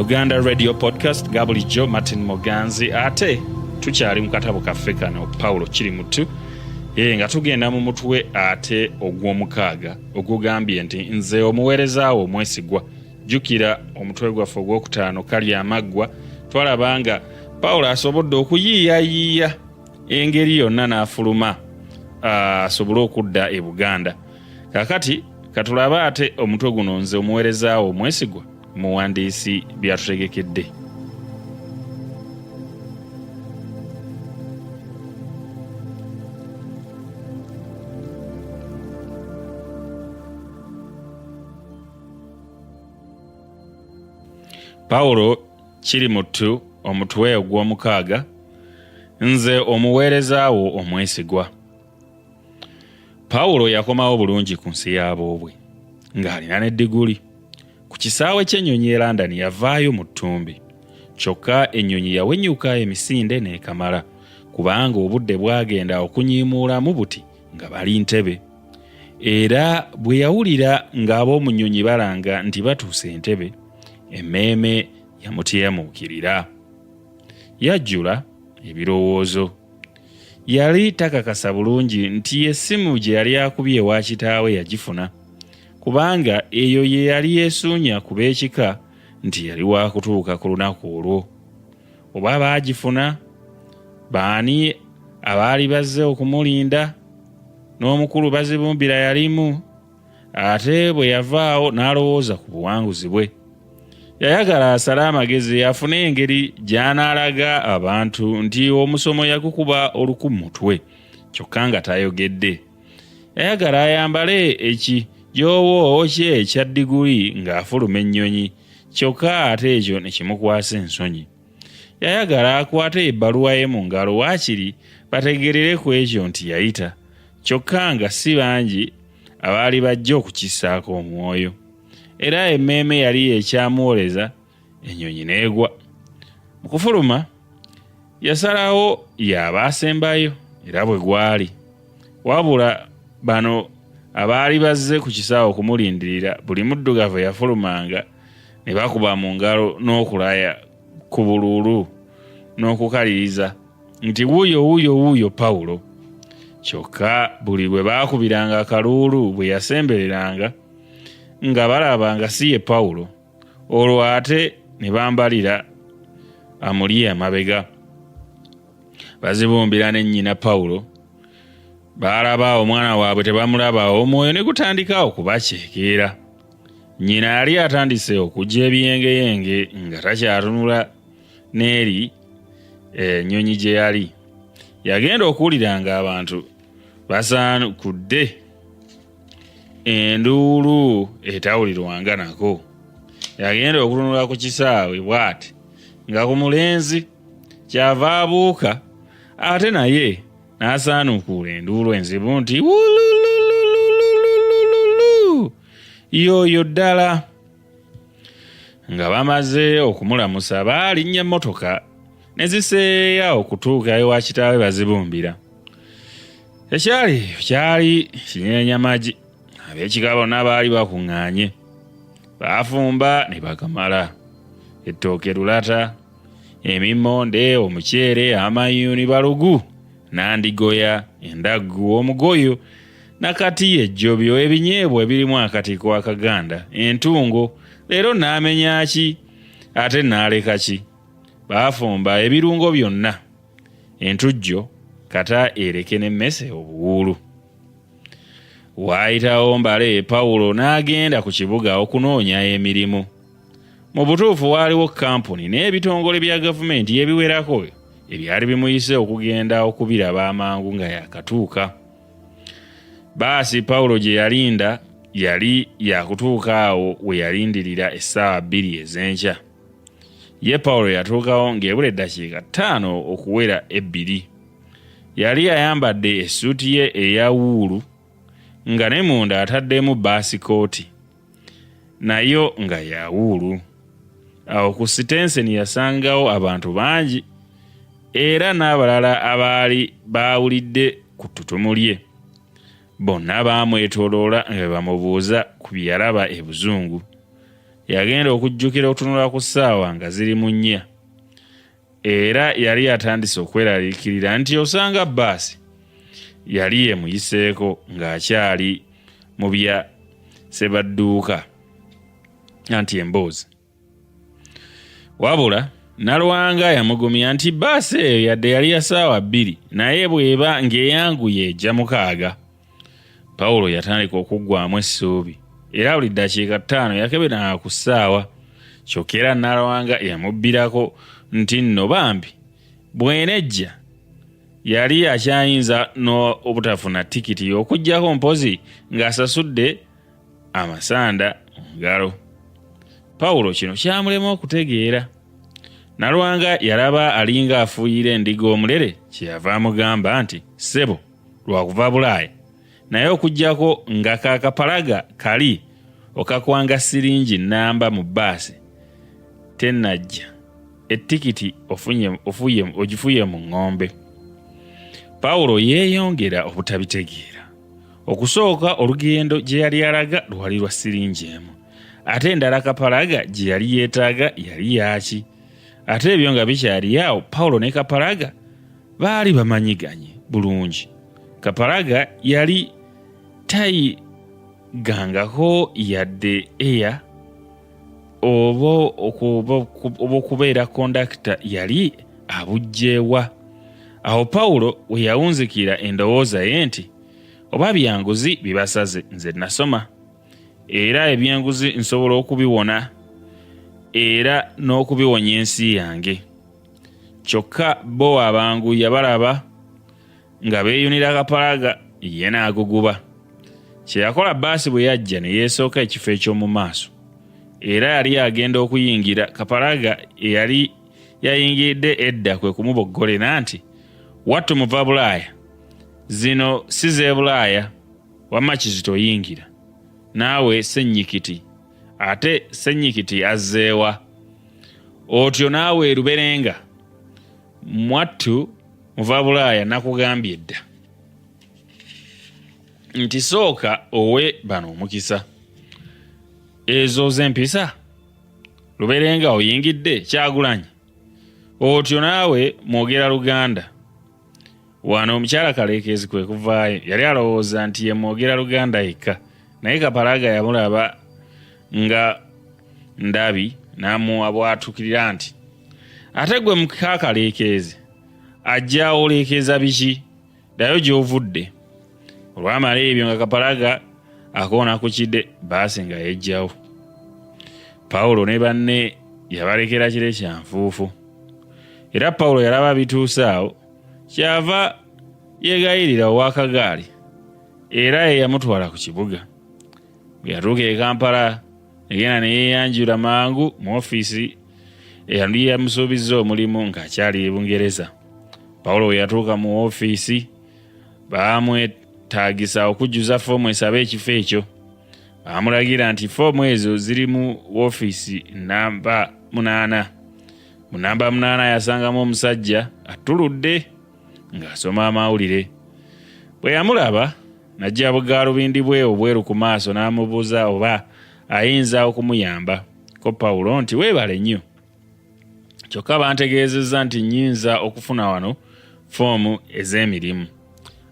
Luganda Radio Podcast gabulijjo Martin Moganzi ate tukyali mu katabo kaffe kano Paulo Kirimutu nga tugenda mu mutwe ate ogw'omukaaga ogugambye nti nze omuweerezaawo omwesigwa. Jjukira omutwe gwaffe ogwokutaano kali amaggwa twalabanga Paulo asobodde okuyiiyayiiya engeri yonna n'afuluma asobole okudda e Buganda. Kakati katulabe ate omutwe guno nze omuweerezaawo omwesigwa muwandiisi byatutegekedde. Paulo Kirimutu omutwe ogw'omukaaga nze omuweerezaawo omwesigwa. Paulo yakomawo bulungi ku nsi y'aboobwe ng'alina ne diguli. Ku kisaawe ky'ennyonyi e London yavaayo mu ttumbi, kyokka ennyonyi yawenyuka emisinde n'ekamala kubanga obudde bwagenda okunyiimuulamu buti nga bali Ntebe. Era bwe yawulira ng'ab'omu nnyonyi balanga nti batuuse Entebbe, emmeeme yamutyemuukirira. Yajjula ebirowoozo. Yali takakasa bulungi nti essimu gye yali akubye ewa kitaawe yagifuna, kubanga eyo ye yali yeesuunya ku b'ekika nti yali wa kutuuka ku lunaku olwo. Oba baagifuna, baani abaali bazze okumulinda? N'omukulu Bazibumbira yalimu. Ate bwe yavaawo n'alowooza ku buwanguzi bwe. Yayagala asale amagezi afune engeri gy'anaalaga abantu nti omusomo yagukuba oluku mu mutwe, kyokka nga tayogedde. Yayagala ayambale ekijoowo kye ekya diguli ng'afuluma ennyonyi, kyokka ate ekyo ne kimukwasa ensonyi. Yayagala akwate ebbaluwa ye mu ngalo waakiri bategerere ku ekyo nti yayita, kyokka nga si bangi abaali bajja okukissaako omwoyo. Era emmeeme yali ekyamuwoleza, ennyonyi n'egwa. Mu kufuluma yasalawo y'aba asembayo era bwe gwali. Wabula bano abaali bazze ku kisaawe okumulindirira buli muddugavu yafulumanga ne bakuba mu ngalo n'okulaya ku bululu n'okukaliriza nti wuuyo Paulo. Kyokka buli bwe baakubiranga akaluulu bwe yasembereranga nga balabanga si ye Paulo, olwo ate ne bambalira amuli amabega. Bazibumbira ne nnyina Paulo baalaba omwana waabwe tebamulaba, omwoyo ne gutandika okubaceekeera. Nnyina yali atandise okujja ebiyengeyenge nga takyatunula n'eri ennyonyi gye yali. Yagenda okuwulira ng'abantu basaanukudde enduulu etawulirwanga nako. Yagenda okutunula ku kisaawe bw'ati nga ku mulenzi kyava abuuka, ate naye n'asaanukuula enduulu enzibu nti wulululululululu, yoyo ddala. Nga bamaze okumulamusa baalinnya emmotoka ne ziseeya okutuuka ewa kitaawe Bazibumbira. Kyali kinyenyamagi. Ab'ekika bonna baali bakuŋŋaanye, baafumba ne bakamala. Ettooke lulata, emimmonde, omuceere, amayuuni balugu, nandigoya, endaggu, omugoyo, nakati ejjobyo, ebinyeebwa ebirimu akatiko akaganda, entungo, leero n'amenya ki ate n'aleka ki. Baafumba ebirungo byonna, entujjo kata ereke n'emmese obuwuulu. Waayitawo mbale Paulo n'agenda ku kibuga okunoonya emirimu. Mu butuufu waaliwo kampuni n'ebitongole bya gavumenti ebiwerako ebyali bimuyise okugenda okubiraba amangu nga yakatuuka. Baasi Paulo gye yalinda yali yakutuuka awo we yalindirira essaawa 2 ez'enkya. Ye Paulo yatuukawo ng'ebula eddakiika 5 okuwera 2. Yali ayambadde essuuti ye eya wuulu nga ne munda ataddemu baasikooti nayo nga ya wuulu. Awo ku sitenseni yasangawo abantu bangi era n'abalala abaali baawulidde ku ttutumu lye. Bonna baamwetooloola nga bamubuuza ku bye yalaba e Buzungu. yagenda okujjukira otunula ku ssaawa nga ziri mu 4 era yali atandise okweraliikirira nti osanga bbaasi yali yemuyiseeko ng'akyali mu bya Ssebadduuka anti emboozi. Wabula Nalwanga yamugumya nti bbaasi eyo yadde yali ya ssaawa 2 naye bw'eba ng'eyanguye ejja 6. Pawulo yatandika okuggwaamu essuubi era buli ddakiika 5 yakeberanga ku ssaawa. Kyokka era Nalwanga yamubbirako nti nno bambi bw'enejja yali akyayinza n'obutafuna tikiti okuggyako mpozi ng'asasudde amasanda mu ngalo. Pawulo kino kyamulema okutegeera. Nalwanga yalaba alinga afuuyira endiga omulere kyeyava amugamba nti ssebo lwakuva Bulaaya naye okuggyako nga kakapalaga kali okakwanga siringi nnamba mu bbaasi tennajja ettikiti ogifuye mu ng'ombe. Pawulo yeeyongera obutabitegeera. Okusooka olugendo gye yali alaga lwali lwa siringi emu ate endala kapalaga gye yali yeetaaga yali yaaki. Ate ebyo nga bikyali awo Pawulo ne kapalaga baali bamanyiganye bulungi. Kapalaga yali tayigangako yadde eya oba okubeera kondakita yali abujjeewa. Awo Pawulo we yawunzikira endowooza ye nti oba byanguzi bibasaze nze nasoma era ebyenguzi nsobola okubiwona era n'okubiwonya ensi yange. Kyokka bo abangu yabalaba nga beeyunira kapalaga ye n'aguguba. Kye yakola bbaasi bwe yajja ne yeesooka ekifo eky'omu maaso era yali agenda okuyingira. Kapalaga eyali yayingiridde edda kwe kumuboggolera nti wattu muva Bulaaya, zino si z'e Bulaaya, wamma Kizito yingira naawe ssennyikiti, ate ssennyikiti azzeewa? Otyo naawe eruberenga mwattu muva Bulaaya nakugambye dda nti sooka owe bano omukisa. Ezo z'empisa luberenga oyingidde Kyagulanyi. Otyo naawe mwogera Luganda. Wano omukyala Kaleekeezi kwe kuvaayo yali alowooza nti ye mwogera Luganda yekka naye Kapalaga yamulaba nga ndabi n'amuwabwatukirira nti ate gwe muka Kaleekeezi ajja oleekeza biki? Ddayo gy'ovudde. Olwamala ebyo nga Kapalaga akoona ku kidde bbaasi nga yejjawo. Pawulo ne banne yabalekera kire kya nfuufu era Pawulo yalaba bituuse awo kyava yegayirira ow'akagaali era ye yamutwala ku kibuga. Bwe yatuuka e Kampala egenda ne yeeyanjula mangu mu ofiisi eyali yamusuubizza omulimu ng'akyali e Bungereza. Pawulo we yatuuka mu ofiisi baamwetaagisa okujjuza foomu esaba ekifo ekyo. Baamulagira nti foomu ezo ziri mu ofiisi namba 8. Mu namba 8 yasangamu omusajja atuludde ng'asoma amawulire. Bwe yamulaba n'ajja bugaalubindi bwe obweru ku maaso n'amubuuza oba ayinza okumuyamba. Ko Pawulo nti weebale nnyo, kyokka bantegeezezza nti nnyinza okufuna wano foomu ez'emirimu.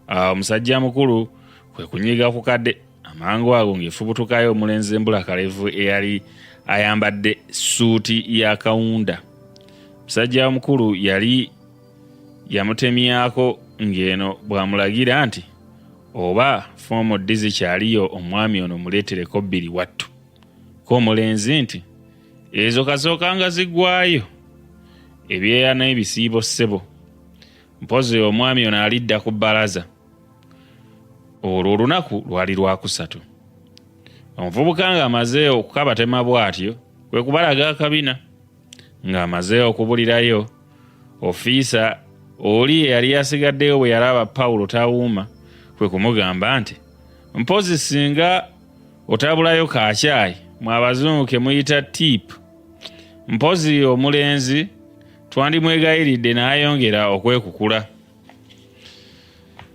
Awo omusajja mukulu kwe kunyiga ku kadde amangu ago ng'efubutukayo omulenzi embulakalevu eyali ayambadde suuti ya kawunda. Omusajja omukulu yali yamutemyako ng'eno bw'amulagira nti oba foomu ddi zikyaliyo omwami ono muleetereko 2 wattu. Ko omulenzi nti ezo kasookanga ziggwayo ebyeya n'ebisiibo ssebo, mpozi omwami ono alidda ku bbalaza. Olwo olunaku lwali Lwakusatu. Omuvubuka ng'amaze okukabatema bw'atyo kwe kubalaga akabina. Ng'amaze okubulirayo, ofiisa oli eyali asigaddeyo bwe yalaba Pawulo tawuuma kwe kumugamba nti mpozi singa otabulayo kaakyayi mu abazungu ke muyita tipu, mpozi omulenzi twandimwegayiridde n'ayongera okwekukula.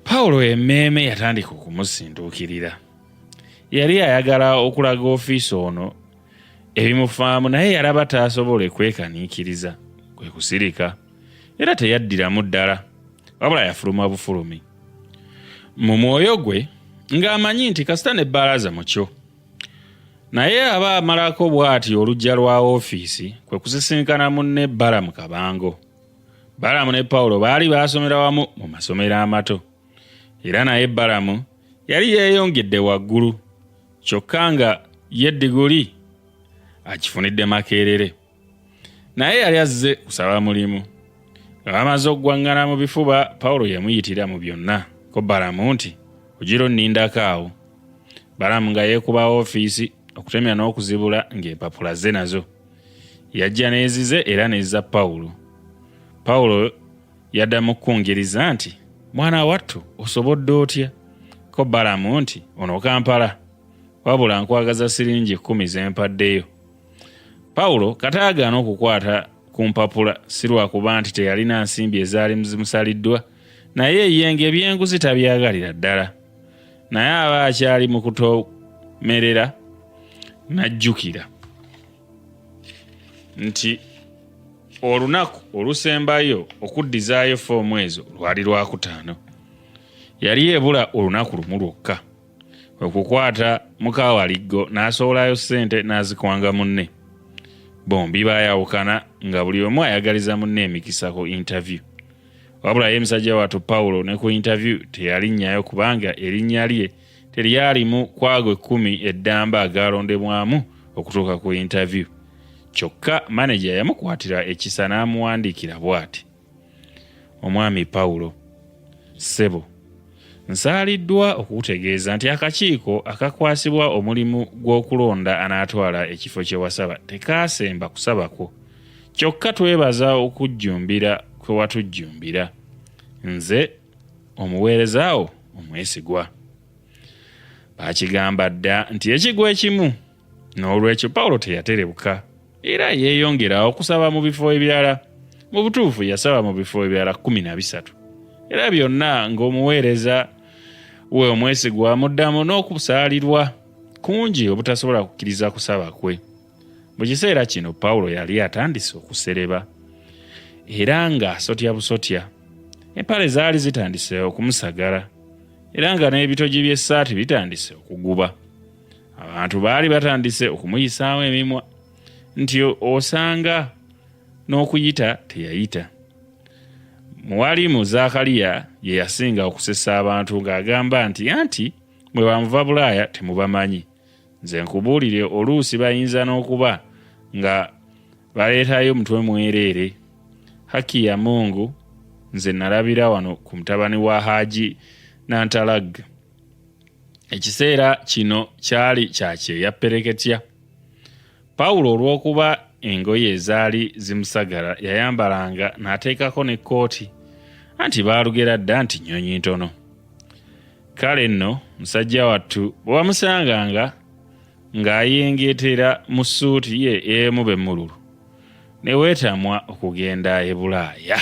Pawulo emmeeme yatandika okumusinduukirira. Yali ayagala okulaga ofiisi ono ebimufaamu naye yalaba taasobole kwekaniikiriza kwe kusirika era teyaddiramu ddala wabula yafuluma bufulumi mu mwoyo gwe ng'amanyi nti kasita n'ebbalaza mu kyo naye aba amalako bw'ati olujja lwa woofiisi kwe kusisinkana munne Balamu Kabango. Balamu ne Pawulo baali baasomera wamu mu masomero amato era naye Balamu yali yeeyongedde waggulu kyokka nga ye diguli akifunidde Makerere. Naye yali azze kusaba mulimu. Bamaze okugwangana mu bifuba Pawulo yamuyitira mu byonna ko Balamu nti ojiro nnindako awo. Balamu nga yeekuba woofiisi okutemya n'okuzibula ng'empapula ze nazo. Yajja neezize era nezza Pawulo. Pawulo yaddamu kungiriza nti mwana wattu osobodde otya? Ko Balamu nti ono Kampala wabula nkwagaza siringi 10 zempaddeyo. Pawulo kataagaana okukwata ku mpapula si lwakuba nti teyalina nsimbi ezaali zimusaliddwa naye yenge ebyenguzi tabyagalira ddala. Naye aba akyali mu kutomerera n'ajjukira nti olunaku olusembayo okuddizaayo foomu ezo lwali Lwakutaano. Yali ebula olunaku lumu lwokka okukwata Mukawaliggo n'asowolayo ssente n'azikwanga munne. Bombi baayawukana nga buli omu ayagaliza munne emikisa ku interview. Wabula ye musajja wattu Pawulo ne ku interview teyalinnyayo kubanga erinnya lye teryalimu kwagwe 10 eddamba agaalondebwamu okutuuka ku interview. Kyokka maneja yamukwatira ekisa n'amuwandiikira bw'ati: Omwami Pawulo, ssebo, nsaaliddwa okukutegeeza nti akakiiko akakwasibwa omulimu gw'okulonda anaatwala ekifo kye wasaba tekaasemba kusaba kwo. Kyokka twebaza okujjumbira kwe watujjumbira. Nze omuweerezaawo omwesigwa. Baakigamba dda nti ekigwa ekimu, n'olwekyo Pawulo teyaterebuka era yeeyongera okusaba mu bifo ebirala. Mu butuufu yasaba mu bifo ebirala 13 era byonna ng'omuweereza we omwesigwa amuddamu n'okusaalirwa kungi obutasobola kukkiriza kusaba kwe. Mu kiseera kino Pawulo yali atandise okusereba era ng'asotya busotya. Empale zaali zitandise okumusagala era nga n'ebitogi by'essaati bitandise okuguba. Abantu baali batandise okumuyisaamu emimwa nti osanga n'okuyita teyayita. Muwalimu Zakaliya ye yasinga okusesa abantu ng'agamba nti anti mwe bamuva Bulaaya temubamanyi. Nze nkubuulire oluusi bayinza n'okuba nga baleetayo mutwe mwereere. Haki ya Mungu nze nalabira wano ku mutabani wa Haji Nantalag. Ekiseera kino kyali kyakyeya ppereketya. Pawulo olw'okuba engoye ezaali zimusagala yayambalanga n'ateekako n'ekkooti anti baalugera dda nti nnyonyi ntono. Kale nno musajja wattu bwe wamusanganga ng'ayengeetera mu ssuuti ye emu b'emmululu ne weetamwa okugenda e Bulaaya.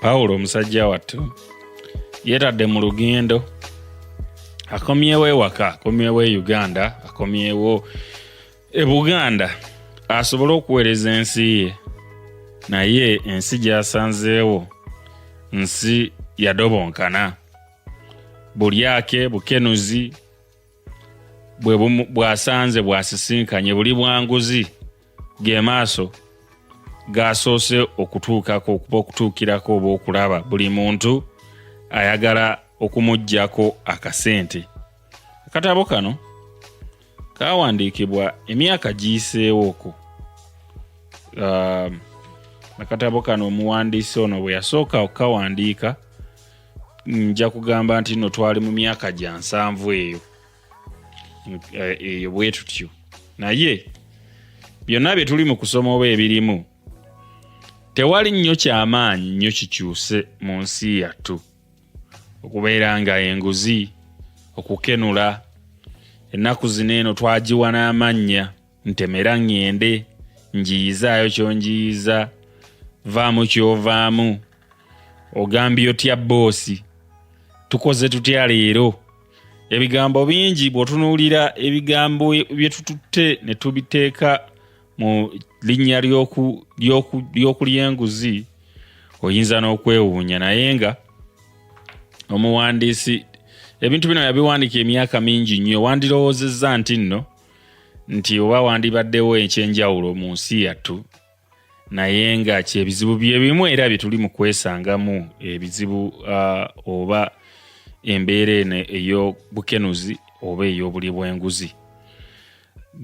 Pawulo omusajja wattu yeetadde mu lugendo. Akomyewo ewaka, akomyewo e Uganda, akomyewo e Buganda asobole okuweereza ensi ye. Naye ensi gy'asanzeewo nsi yadobonkana. Bulyake bukenuzi bw'asanze bw'asisinkanye buli bwanguzi ge maaso gasoose okutuukako okuba okutuukirako oba okulaba buli muntu ayagala okumuggyako akasente. Akatabo kano kawandiikibwa emyaka giyiseewoko. Akatabo kano omuwandiisi ono bwe yasooka okukawandiika nja kugamba nti nno twali mu myaka gya 7 eyo bwe tutyo. Naye byonna bye tuli mu kusoma oba ebirimu tewali nnyo kyamaanyi nnyo kikyuse mu nsi yattu okubeera nga enguzi okukenula ennaku zino eno twagiwa n'amannya ntemera ngende njiyizaayo kyonjiyiza vaamu kyovaamu ogambye otya boosi tukoze tutya leero ebigambo bingi bw'otunuulira ebigambo bye tututte ne tubiteeka mu linnya ly'okulya enguzi oyinza n'okwewuunya naye nga omuwandiisi ebintu bino yabiwandiika emyaka mingi nnyo wandirowoozezza nti oba wandibaddewo ekyenjawulo mu nsi yattu naye nga kyebizibu bye bimu era bye tuli mu kwesangamu ebizibu oba embeera eno ey'obukenuzi oba ey'obuli bw'enguzi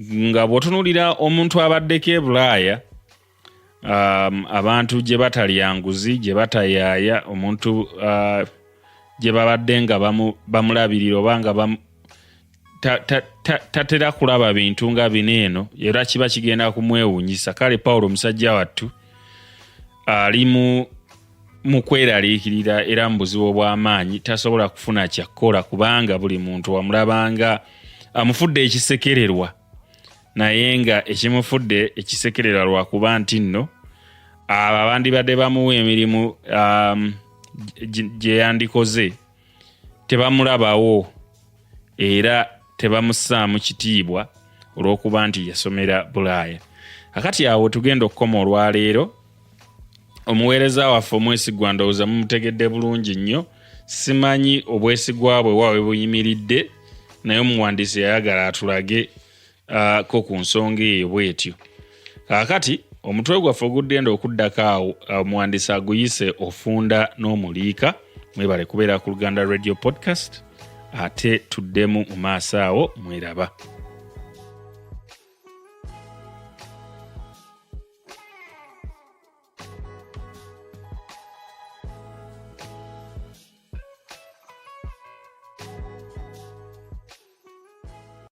nga bw'otunuulira omuntu abaddeko e Bulaaya abantu gye batalya nguzi gye batayaaya omuntu gye babadde nga bamulabirira oba nga tatera kulaba bintu nga bino eno era kiba kigenda kumwewuunyisa. Kale Pawulo musajja wattu ali mu kweraliikirira era mu buzibu obw'amaanyi tasobola kufuna kyakkola kubanga buli muntu wamulabanga amufudde ekisekererwa naye nga ekimufudde ekisekererwa lwakuba nti nno abo abandibadde bamuwa emirimu gye yandikoze tebamulabawo era tebamussaamu kitiibwa olw'okuba nti yasomera Bulaaya. Akati awo tugenda okukoma olwaleero. Omuweereza waffe omwesigwa ndowooza mumutegedde bulungi nnyo. Simanyi obwesigwa bwe waawe buyimiridde naye omuwandiisi yayagala atulage ko ku nsonga eyo bwetyo. Kakati omutwe gwaffe oguddenda okuddako awo omuwandiisi aguyise Ofunda n'Omuliika. Mwebale kubeera ku Luganda Radio Podcast ate tuddemu mu maaso awo mweraba.